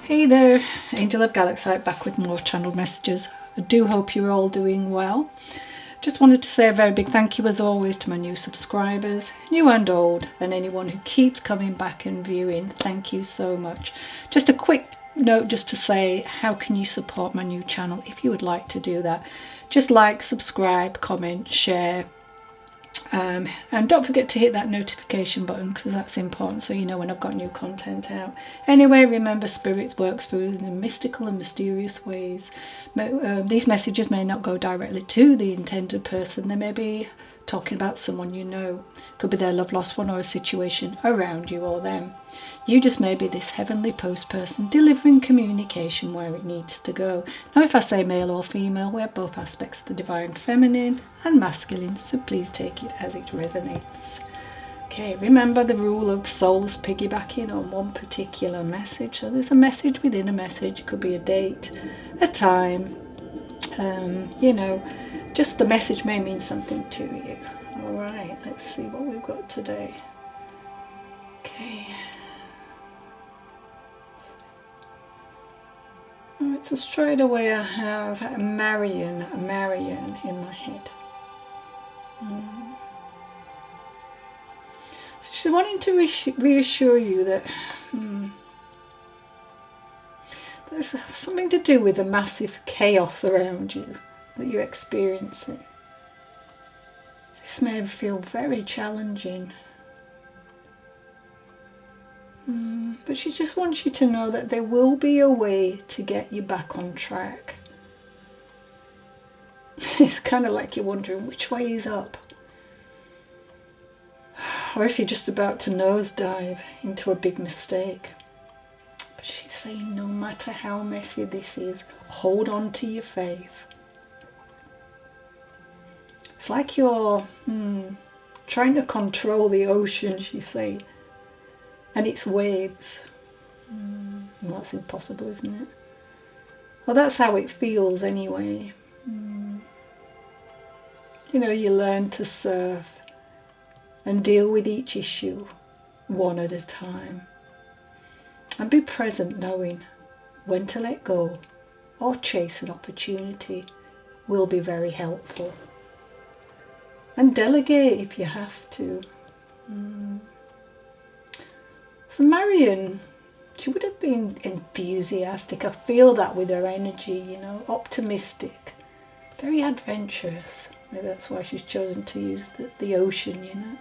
Hey there, Angel of Galaxite, back with more channeled messages. I do hope you're all doing well. Just wanted to say a very big thank you as always to my new subscribers, new and old, and anyone who keeps coming back and viewing. Thank you so much. Just a quick note just to say, how can you support my new channel if you would like to do that? Just like, subscribe, comment, share. And don't forget to hit that notification button, because that's important, so you know when I've got new content out. Anyway, remember, spirits works through in mystical and mysterious ways. These messages may not go directly to the intended person. They may be talking about someone you know. Could be their love lost one or a situation around you or them. You just may be this heavenly post person delivering communication where it needs to go. Now if I say male or female, we have both aspects of the divine feminine and masculine, so please take it as it resonates. Okay, remember the rule of souls piggybacking on one particular message. So there's a message within a message. It could be a date, a time, you know, just the message may mean something to you. All right, let's see what we've got today. Okay. All right, so straight away I have a Marion in my head. So she's wanting to reassure you that there's something to do with the massive chaos around you that you're experiencing. This may feel very challenging. But she just wants you to know that there will be a way to get you back on track. It's kind of like you're wondering which way is up. Or if you're just about to nosedive into a big mistake. But she's saying no matter how messy this is, hold on to your faith. It's like you're trying to control the ocean, she's saying, and its waves. Well, that's impossible, isn't it? Well, that's how it feels anyway. You know, you learn to surf and deal with each issue one at a time. And be present, knowing when to let go or chase an opportunity will be very helpful. And delegate if you have to. So Marion, she would have been enthusiastic. I feel that with her energy, you know, optimistic, very adventurous. Maybe that's why she's chosen to use the ocean, you know.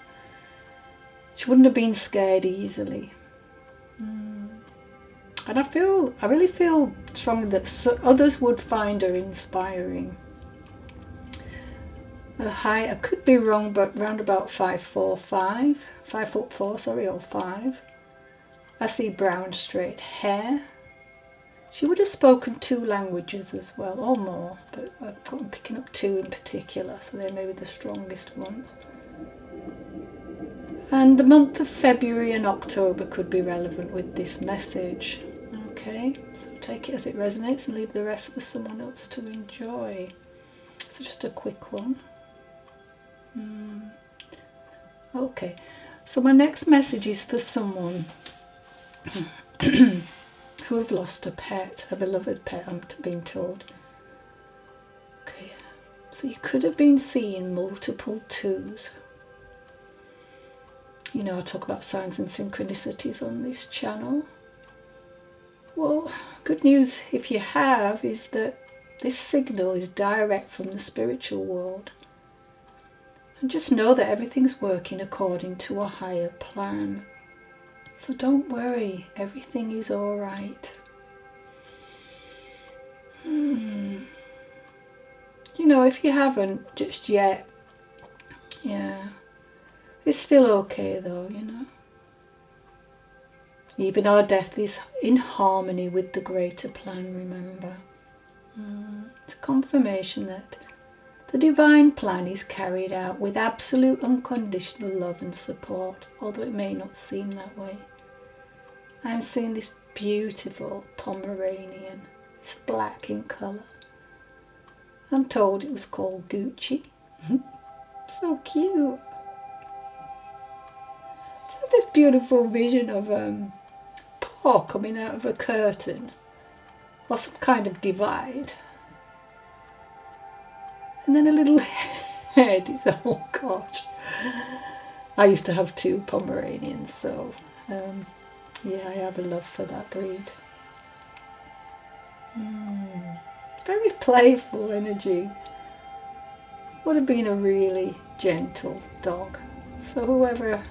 She wouldn't have been scared easily. And I really feel strongly that others would find her inspiring. Her height, I could be wrong, but round about 5'4", 5'4", or 5. I see brown straight hair. She would have spoken 2 languages as well, or more, but I'm picking up 2 in particular, so they may be the strongest ones. And the month of February and October could be relevant with this message. Okay, so take it as it resonates and leave the rest for someone else to enjoy. So just a quick one. Okay, so my next message is for someone who have lost a pet, a beloved pet, I'm being told. Okay, so you could have been seeing multiple 2s. You know, I talk about signs and synchronicities on this channel. Well, good news if you have is that this signal is direct from the spiritual world. And just know that everything's working according to a higher plan. So don't worry, everything is all right. You know, if you haven't just yet, yeah, it's still okay though, you know. Even our death is in harmony with the greater plan, remember. It's a confirmation that the divine plan is carried out with absolute unconditional love and support, although it may not seem that way. I'm seeing this beautiful Pomeranian. It's black in colour. I'm told it was called Gucci. So cute. Just this beautiful vision of or coming out of a curtain or some kind of divide. And then a little head is, oh gosh. I used to have 2 Pomeranians, so yeah, I have a love for that breed. Very playful energy. Would have been a really gentle dog. So whoever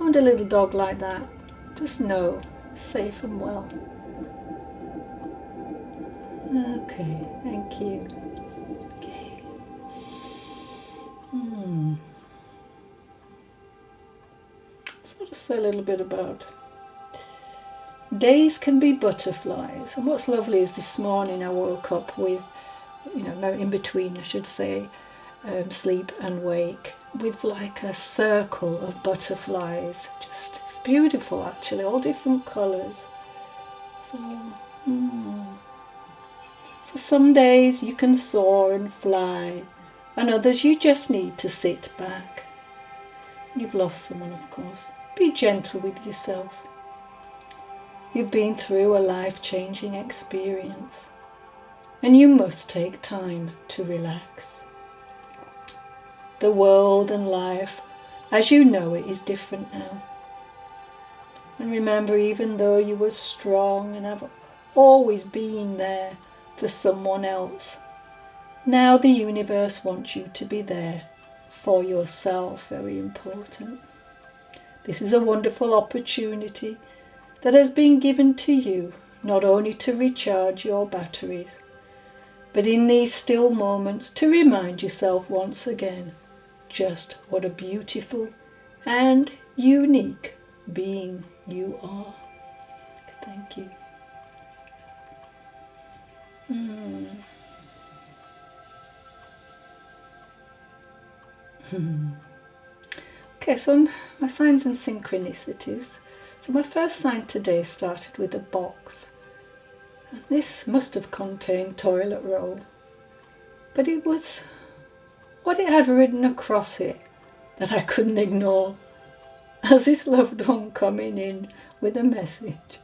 owned a little dog like that, just know, safe and well. Okay, thank you. Okay. So just say a little bit about days can be butterflies. And what's lovely is this morning I woke up with, in between, I should say, sleep and wake, with like a circle of butterflies. Just, it's beautiful actually, all different colours. So some days you can soar and fly, and others you just need to sit back. You've lost someone, of course. Be gentle with yourself. You've been through a life-changing experience, and you must take time to relax. The world and life, as you know it, is different now. And remember, even though you were strong and have always been there for someone else, now the universe wants you to be there for yourself. Very important. This is a wonderful opportunity that has been given to you, not only to recharge your batteries, but in these still moments to remind yourself once again just what a beautiful and unique being you are. Thank you. Okay, so my signs and synchronicities. So my first sign today started with a box. And this must have contained toilet roll. But it was what it had written across it that I couldn't ignore, as this loved one coming in with a message.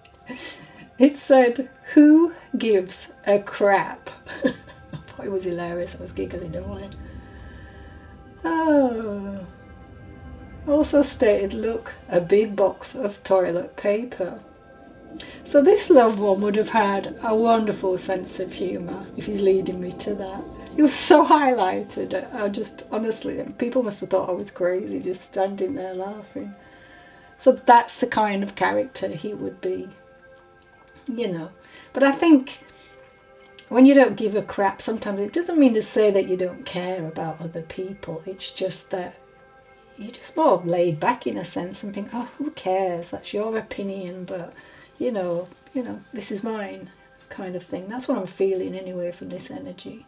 It said, "Who gives a crap?" I thought it was hilarious. I was giggling away. Oh. Also stated, "Look, a big box of toilet paper." So this loved one would have had a wonderful sense of humour if he's leading me to that. It was so highlighted. I just, honestly, people must have thought I was crazy just standing there laughing. So that's the kind of character he would be, But I think when you don't give a crap, sometimes it doesn't mean to say that you don't care about other people. It's just that you're just more laid back in a sense and think, oh, who cares? That's your opinion, but, this is mine kind of thing. That's what I'm feeling anyway from this energy.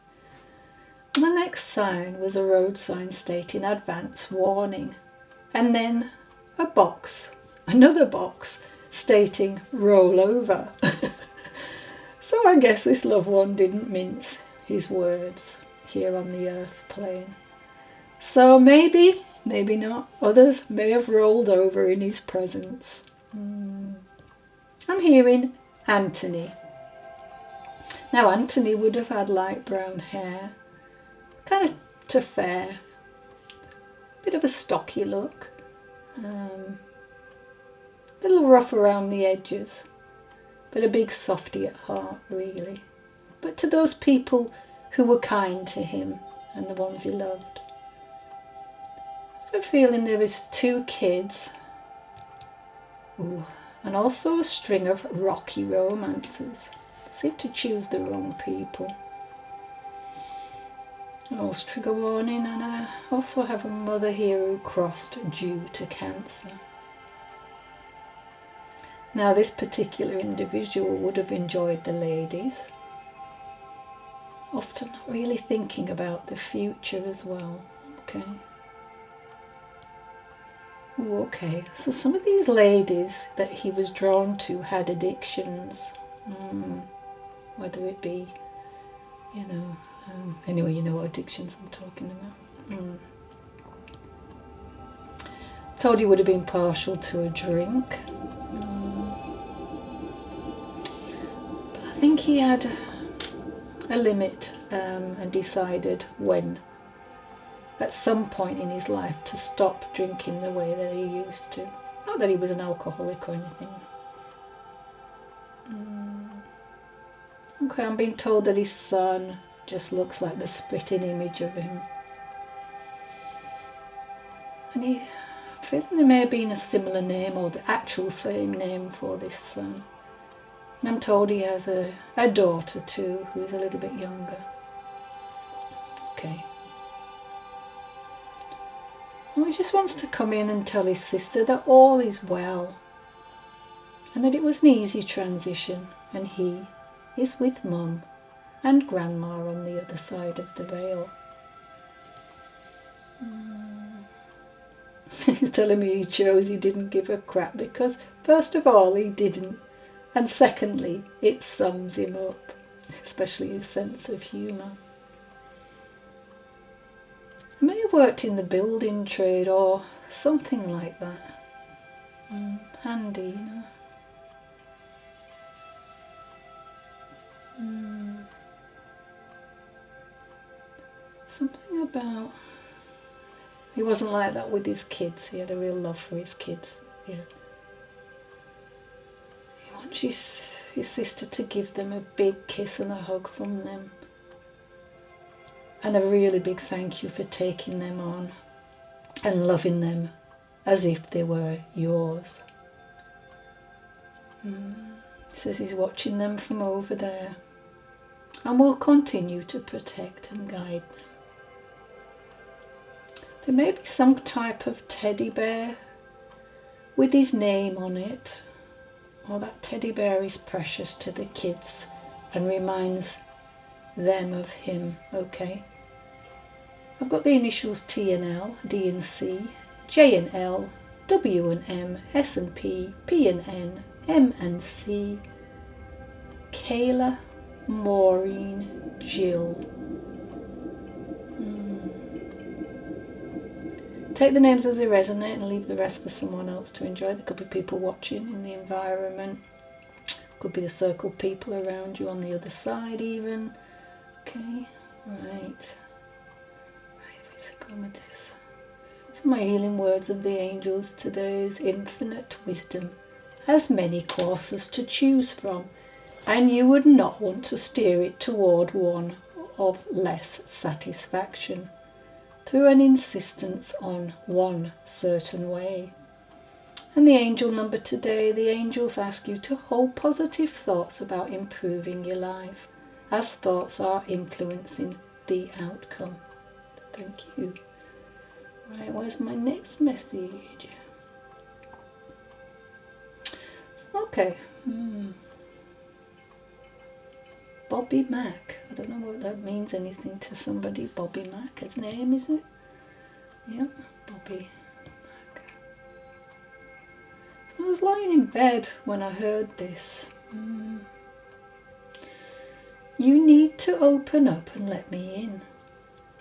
And the next sign was a road sign stating advance warning. And then a box, another box, stating roll over. So I guess this loved one didn't mince his words here on the earth plane. So maybe not. Others may have rolled over in his presence. I'm hearing Anthony. Now Anthony would have had light brown hair, kind of to fair, bit of a stocky look, a little rough around the edges, but a big softy at heart, really. But to those people who were kind to him and the ones he loved. I'm feeling there was 2 kids, and also a string of rocky romances. Seem to choose the wrong people. Oh, trigger warning, and I also have a mother here who crossed due to cancer. Now this particular individual would have enjoyed the ladies, often not really thinking about the future as well. Okay, so some of these ladies that he was drawn to had addictions, whether it be, anyway, you know what addictions I'm talking about. Told he would have been partial to a drink. think he had a limit and decided when, at some point in his life, to stop drinking the way that he used to. Not that he was an alcoholic or anything. Okay, I'm being told that his son just looks like the spitting image of him. And I'm feeling there may have been a similar name or the actual same name for this son. And I'm told he has a daughter too, who's a little bit younger. Okay. Well, he just wants to come in and tell his sister that all is well. And that it was an easy transition. And he is with Mum and Grandma on the other side of the veil. He's telling me he chose, he didn't give a crap because, first of all, he didn't. And secondly, it sums him up, especially his sense of humour. He may have worked in the building trade or something like that. Handy, you know. Something about... He wasn't like that with his kids. He had a real love for his kids. Yeah. He wants his sister to give them a big kiss and a hug from them. And a really big thank you for taking them on and loving them as if they were yours. He says he's watching them from over there and will continue to protect and guide them. There may be some type of teddy bear with his name on it, or that teddy bear is precious to the kids and reminds them of him, okay? I've got the initials T and L, D and C, J and L, W and M, S and P, P and N, M and C, Kayla, Maureen, Jill. Take the names as they resonate and leave the rest for someone else to enjoy. There could be people watching in the environment. Could be the circle of people around you on the other side even. Okay, right. Where's it going with this? So my healing words of the angels today is infinite wisdom has many courses to choose from, and you would not want to steer it toward one of less satisfaction through an insistence on one certain way. And the angel number today, the angels ask you to hold positive thoughts about improving your life, as thoughts are influencing the outcome. Thank you. Right, where's my next message? Okay. Bobby Mac. I don't know what that means anything to somebody. Bobby Mac, his name, is it? Yep, Bobby Mac. I was lying in bed when I heard this. You need to open up and let me in.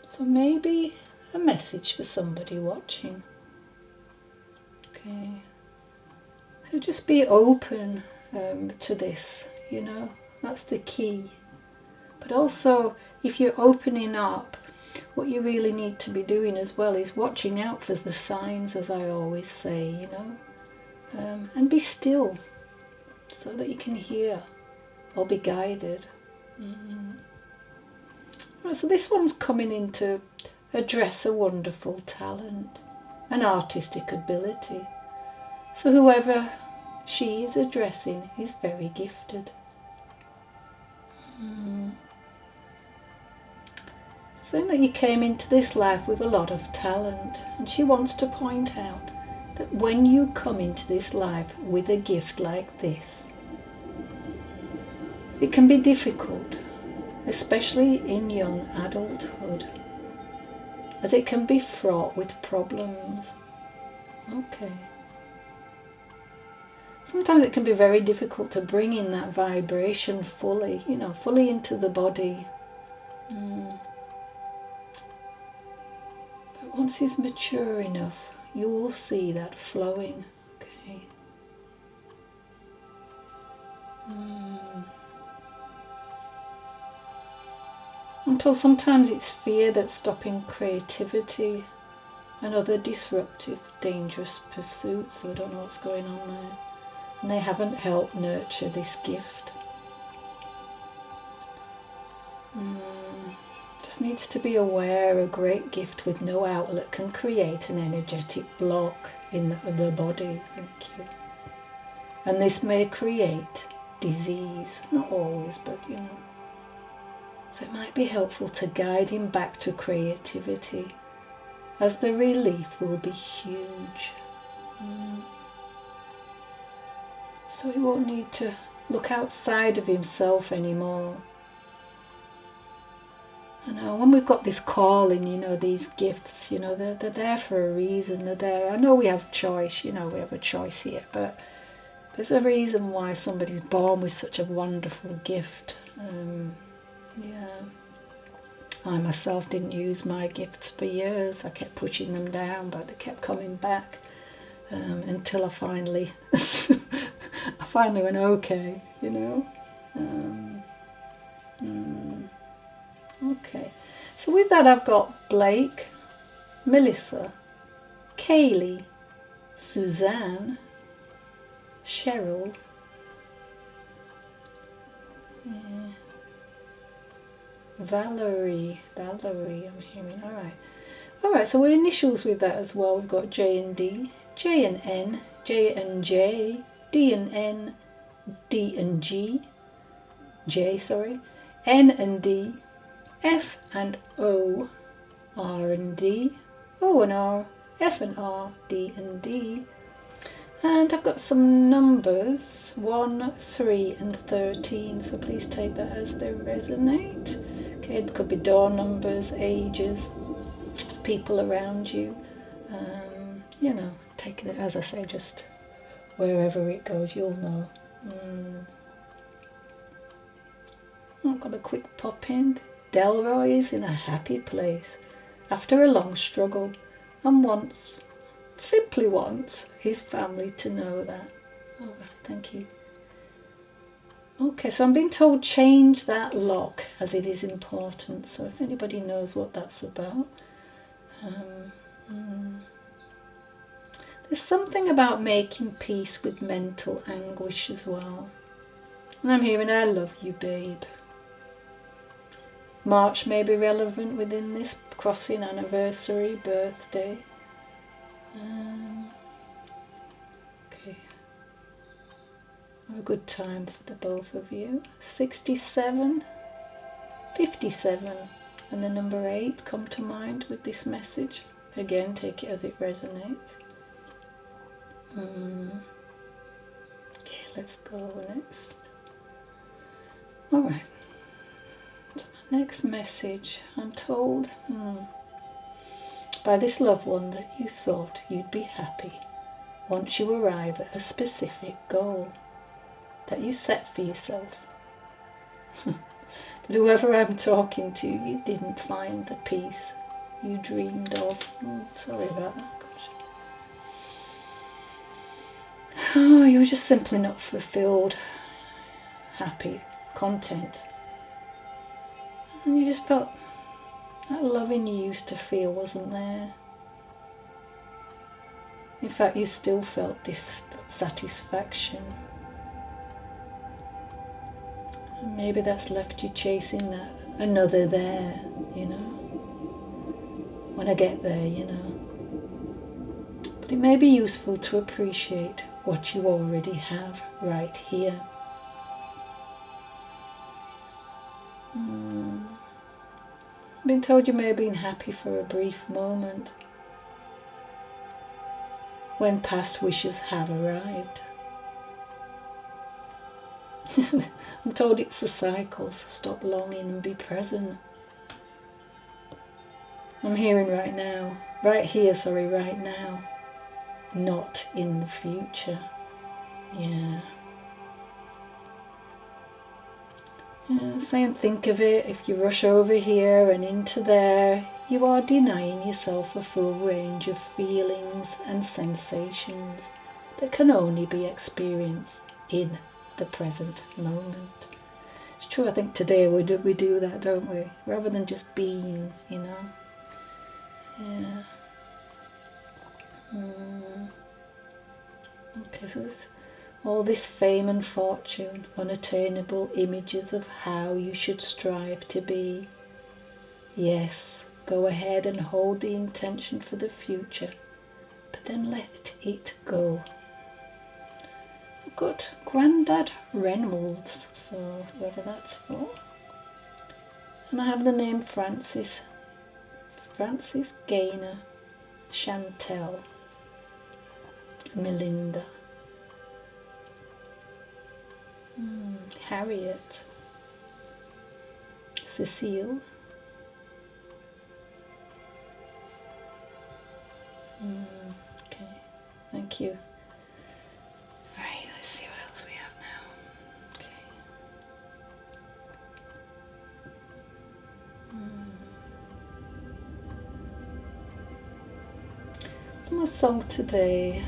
So maybe a message for somebody watching. Okay. So just be open to this, you know. That's the key. But also, if you're opening up, what you really need to be doing as well is watching out for the signs, as I always say, you know. And be still, so that you can hear or be guided. Right, so this one's coming in to address a wonderful talent, an artistic ability. So whoever she is addressing is very gifted. Saying that you came into this life with a lot of talent, and she wants to point out that when you come into this life with a gift like this, it can be difficult, especially in young adulthood, as it can be fraught with problems. Okay. Sometimes it can be very difficult to bring in that vibration fully, you know, fully into the body. But once it's mature enough, you will see that flowing. Okay. I'm told sometimes it's fear that's stopping creativity and other disruptive, dangerous pursuits, so I don't know what's going on there. And they haven't helped nurture this gift. Just needs to be aware a great gift with no outlet can create an energetic block in the body. Thank you. And this may create disease, not always, but you know. So it might be helpful to guide him back to creativity, as the relief will be huge. So he won't need to look outside of himself anymore. I know when we've got this calling, you know, these gifts, you know, they're there for a reason. They're there. I know we have choice, you know, we have a choice here, but there's a reason why somebody's born with such a wonderful gift. Yeah. I myself didn't use my gifts for years. I kept pushing them down, but they kept coming back until I finally went okay, you know. Okay, so with that I've got Blake, Melissa, Kaylee, Suzanne, Cheryl, Valerie, I'm hearing, alright, so we're initials with that as well. We've got J and D, J and N, J and J, D and N, D and G, J, sorry, N and D, F and O, R and D, O and R, F and R, D and D. And I've got some numbers, 1, 3 and 13, so please take that as they resonate. Okay, it could be door numbers, ages, people around you. You know, take it, as I say, just wherever it goes, you'll know. I've got a quick pop in. Delroy is in a happy place after a long struggle and wants, simply wants, his family to know that. All right, thank you. Okay, so I'm being told change that lock as it is important. So if anybody knows what that's about. There's something about making peace with mental anguish as well. And I'm hearing, I love you, babe. March may be relevant within this, crossing anniversary, birthday. Okay. A good time for the both of you. 67, 57, and the number 8 come to mind with this message. Again, take it as it resonates. Okay, let's go next. Alright. So my next message, I'm told by this loved one that you thought you'd be happy once you arrive at a specific goal that you set for yourself. But whoever I'm talking to, you didn't find the peace you dreamed of. Sorry about that. Oh, you were just simply not fulfilled, happy, content. And you just felt that loving you used to feel wasn't there. In fact, you still felt dissatisfaction. And maybe that's left you chasing that another there, you know. When I get there, you know. But it may be useful to appreciate what you already have right here. I've been told you may have been happy for a brief moment when past wishes have arrived. I'm told it's a cycle, so stop longing and be present. I'm hearing right now, right now. Not in the future. Yeah. Saying think of it, if you rush over here and into there, you are denying yourself a full range of feelings and sensations that can only be experienced in the present moment. It's true. I think today we do that, don't we? Rather than just being, you know. Yeah. Okay, so all this fame and fortune, unattainable images of how you should strive to be. Yes, go ahead and hold the intention for the future, but then let it go. I've got Grandad Reynolds, so whoever that's for. And I have the name Francis Gaynor, Chantel, Melinda, Harriet, Cecile, okay, thank you. Right, let's see what else we have now. Okay. So my song today,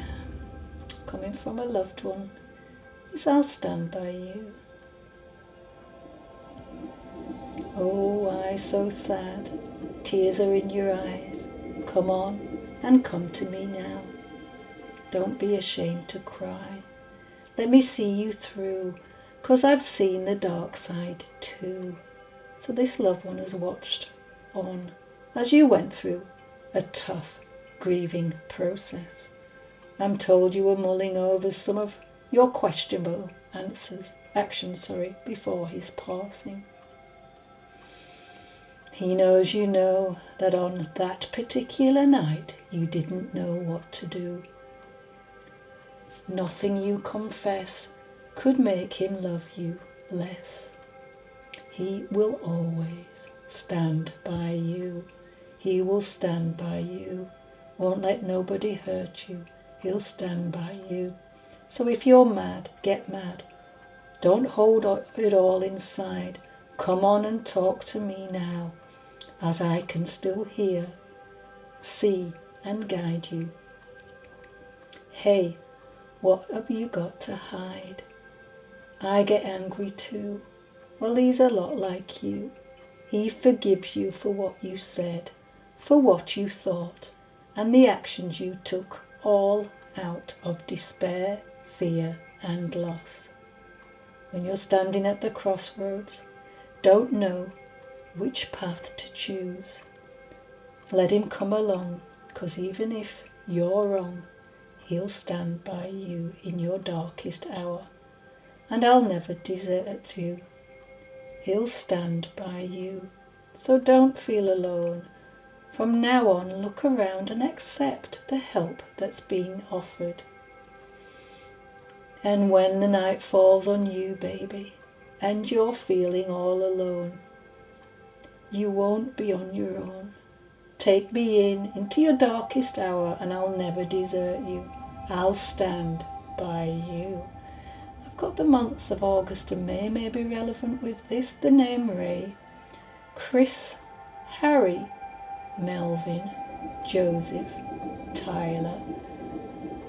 coming from a loved one, is I'll Stand By You. Oh, why so sad? Tears are in your eyes. Come on and come to me now. Don't be ashamed to cry. Let me see you through, 'cause I've seen the dark side too. So this loved one has watched on as you went through a tough grieving process. I'm told you were mulling over some of your questionable actions before his passing. He knows you know that on that particular night you didn't know what to do. Nothing you confess could make him love you less. He will always stand by you. He will stand by you. Won't let nobody hurt you. He'll stand by you. So if you're mad, get mad. Don't hold it all inside. Come on and talk to me now, as I can still hear, see and guide you. Hey, what have you got to hide? I get angry too. Well, he's a lot like you. He forgives you for what you said, for what you thought, and the actions you took, all out of despair, fear and loss. When you're standing at the crossroads, don't know which path to choose, let him come along, 'cause even if you're wrong, he'll stand by you in your darkest hour, and I'll never desert you. He'll stand by you, so don't feel alone. From now on, look around and accept the help that's being offered. And when the night falls on you, baby, and you're feeling all alone, you won't be on your own. Take me into your darkest hour, and I'll never desert you. I'll stand by you. I've got the months of August and May may be relevant with this. The name Ray, Chris, Harry, Melvin, Joseph, Tyler.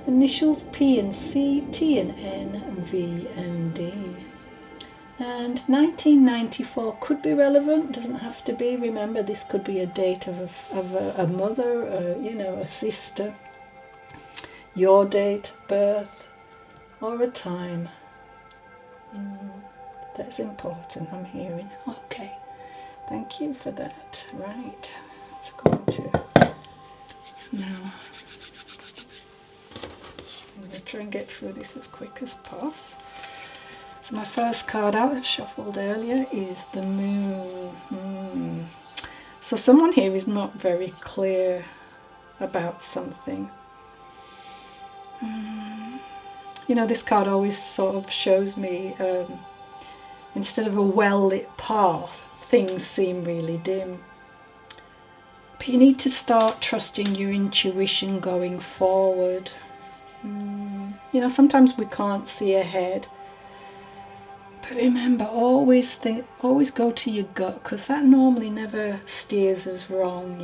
Initials P and C, T and N, V and D. And 1994 could be relevant, doesn't have to be. Remember, this could be a date of a mother, a sister, your date of birth, or a time. That's important, I'm hearing. Okay, thank you for that. Right, let's go into now. I'm going to try and get through this as quick as possible. So my first card out that shuffled earlier is the Moon. So someone here is not very clear about something. This card always sort of shows me, instead of a well-lit path, things seem really dim. But you need to start trusting your intuition going forward. Sometimes we can't see ahead. But remember, always go to your gut, because that normally never steers us wrong,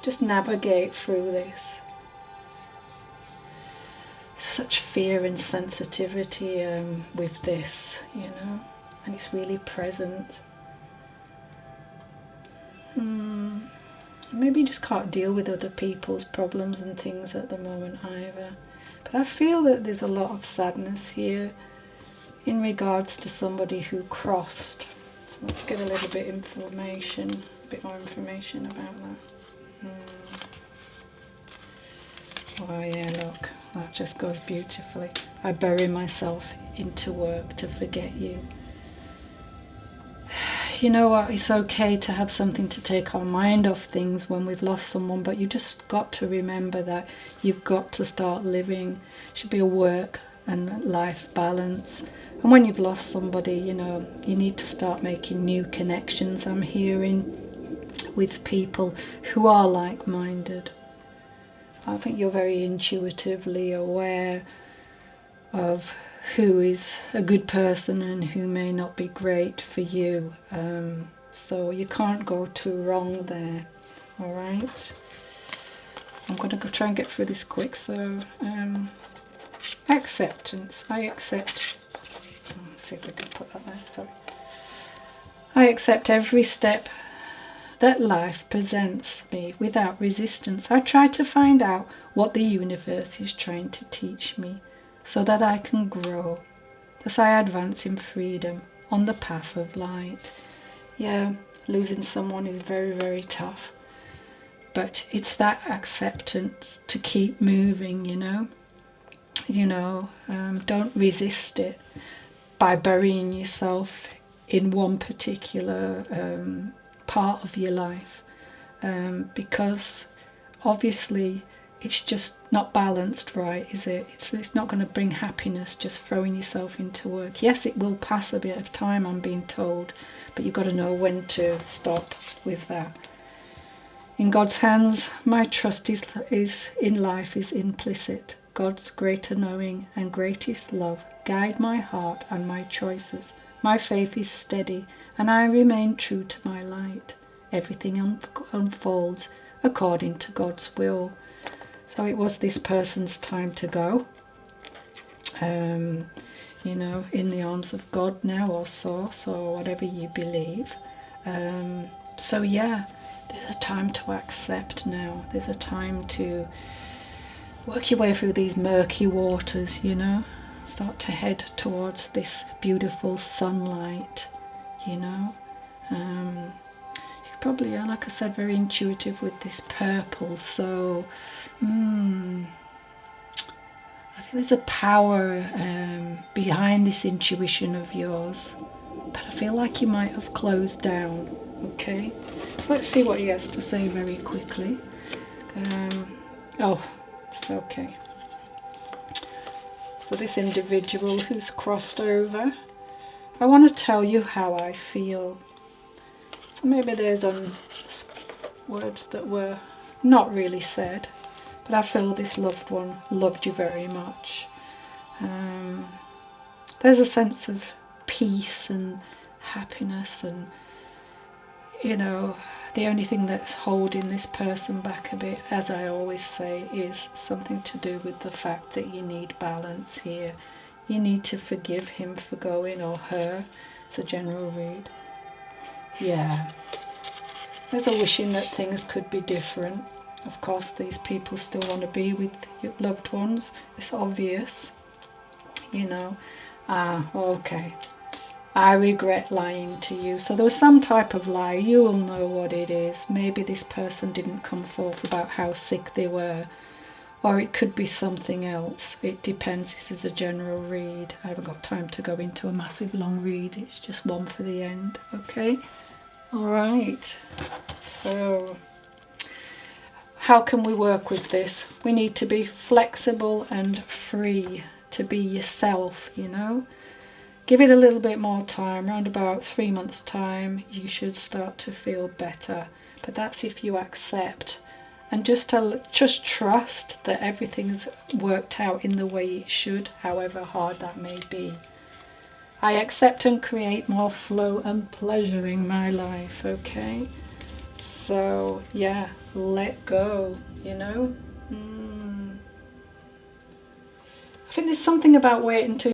Just navigate through this. such fear and sensitivity with this, you know, and it's really present. Maybe you just can't deal with other people's problems and things at the moment either. But I feel that there's a lot of sadness here in regards to somebody who crossed. So let's get a little bit more information about that. Oh yeah, look, that just goes beautifully. I bury myself into work to forget you. You know what, it's okay to have something to take our mind off things when we've lost someone, but you just got to remember that you've got to start living. It should be a work and life balance. And when you've lost somebody, you know, you need to start making new connections, I'm hearing, with people who are like-minded. I think you're very intuitively aware of who is a good person and who may not be great for you. So you can't go too wrong there. All right. I'm going to go try and get through this quick. So acceptance. I accept. Let's see if we can put that there. Sorry. I accept every step that life presents me without resistance. I try to find out what the universe is trying to teach me, so that I can grow. Thus I advance in freedom on the path of light. Yeah, losing someone is very, very tough. But it's that acceptance to keep moving, you know. Don't resist it by burying yourself in one particular part of your life. Because obviously it's just not balanced right, is it? It's not going to bring happiness just throwing yourself into work. Yes, it will pass a bit of time, I'm being told, but you've got to know when to stop with that. In God's hands, my trust is in life is implicit. God's greater knowing and greatest love guide my heart and my choices. My faith is steady, and I remain true to my light. Everything unfolds according to God's will. So it was this person's time to go, in the arms of God now, or Source, or whatever you believe. So yeah, there's a time to accept now. There's a time to work your way through these murky waters, you know. Start to head towards this beautiful sunlight, you know. You probably are, like I said, very intuitive with this purple, so I think there's a power behind this intuition of yours, but I feel like you might have closed down. Okay, so let's see what he has to say very quickly. It's okay. So this individual who's crossed over, I want to tell you how I feel. So maybe there's words that were not really said, but I feel this loved one loved you very much. There's a sense of peace and happiness, and the only thing that's holding this person back a bit, as I always say, is something to do with the fact that you need balance here. You need to forgive him for going, or her. It's a general read. Yeah. There's a wishing that things could be different. Of course, these people still want to be with your loved ones. It's obvious. Okay. I regret lying to you. So there was some type of lie. You will know what it is. Maybe this person didn't come forth about how sick they were, or it could be something else. It depends. This is a general read. I haven't got time to go into a massive long read. It's just one for the end. Okay? All right. So how can we work with this? We need to be flexible and free to be yourself, Give it a little bit more time. Around about 3 months' time, you should start to feel better. But that's if you accept and just trust that everything's worked out in the way it should, however hard that may be. I accept and create more flow and pleasure in my life, okay? So, yeah, let go, something about waiting till